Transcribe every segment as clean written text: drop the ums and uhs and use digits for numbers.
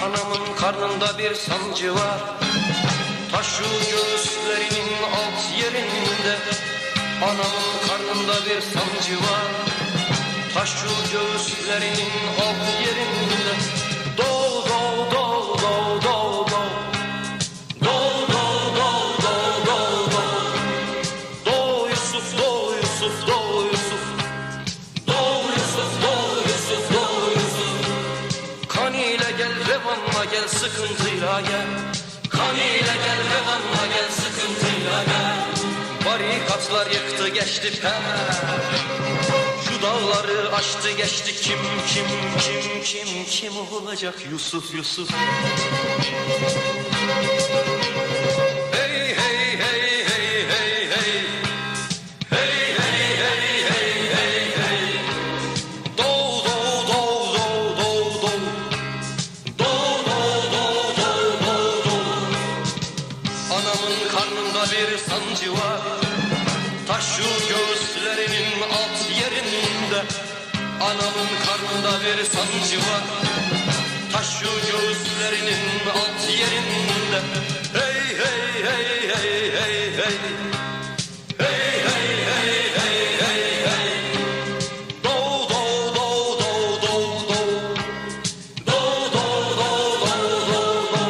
Anamın karnında bir sancı var, taşı göğüslerinin alt yerinde. Anamın karnında bir sancı var, taşı göğüslerinin alt yerinde. Doğ doğ doğ doğ doğ doğ. Doğ doğ doğ doğ doğ doğ. Doğ Yusuf, doğ Yusuf, doğ Yusuf. Doğ Yusuf, doğ Yusuf, doğ Yusuf. Kan ile gel, revanla gel, sıkıntıyla gel. Kan ile gel, revanla gel, sıkıntıyla gel. Barikatlar yıktı geçti per. Şu dağları aştı geçti, kim olacak Yusuf, Yusuf. Hey hey hey hey hey hey. Hey hey hey hey hey hey. Doğ doğ doğ doğ doğ doğ. Doğ doğ doğ doğ doğ doğ. Anamın karnında bir sancı var, taşı göğüslerinin alt yerinde. Anamın karnında bir sancı var, taşı göğüslerinin alt yerinde. Hey hey hey hey hey hey. Hey hey hey hey hey hey. Doğ doğ doğ doğ doğ doğ. Doğ doğ doğ doğ doğ doğ.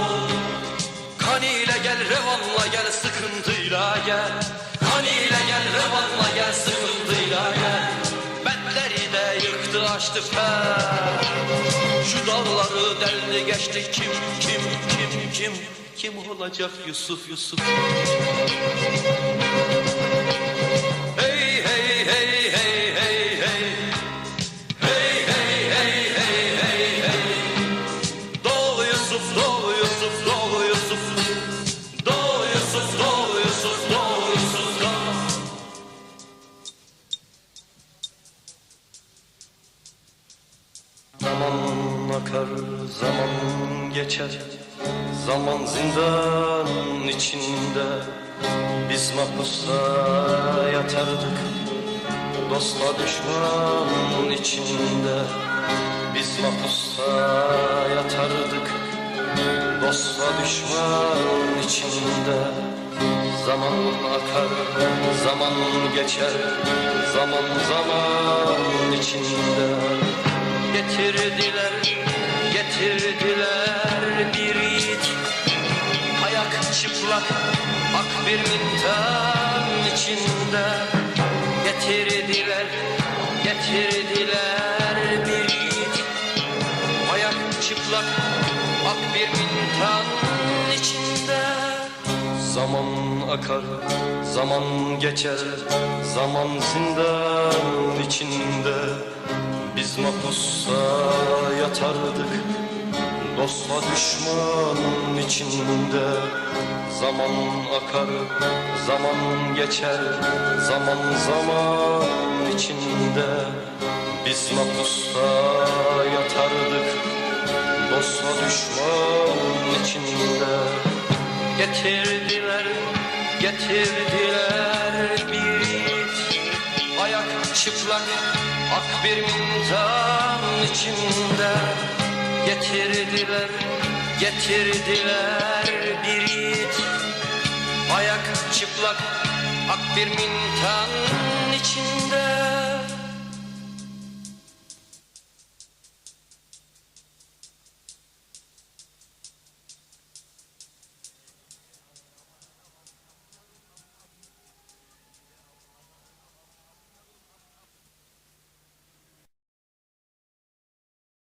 Kan ile gel, revanla gel, sıkıntıyla gel. Kan ile gel, revanla gel, sıkıntıyla gel. Betleri de yıktı açtı fer. Şu dağları deldi geçti, kim olacak Yusuf, Yusuf. Hey hey hey hey hey hey. Hey hey hey hey hey hey. Doğ Yusuf, doğ Yusuf, doğ Yusuf. Doğ Yusuf, doğ Yusuf, doğ Yusuf, doğ. Zaman akar, zaman geçer. Zaman zindan içinde. Biz mahpusta yatardık, dostla düşman içinde. Biz mahpusta yatardık, dostla düşman içinde. Zaman akar, zaman geçer. Zaman içinde. Getirdiler bir yiğit, ayak çıplak, ak bir mintan içinde. Getirdiler bir yiğit, ayak çıplak, ak bir mintan içinde. Zaman akar, zaman geçer, zaman zindan içinde. Biz mahpusta yatardık, dostla düşman içinde. Zaman akar, zaman geçer, zaman içinde. Biz mahpusta yatardık, dostla düşman içinde. Getirdiler bir yiğit, ayak çıplak, ak bir mintan içinde. Getirdiler bir yiğit, ayak çıplak, ak bir mintan içinde.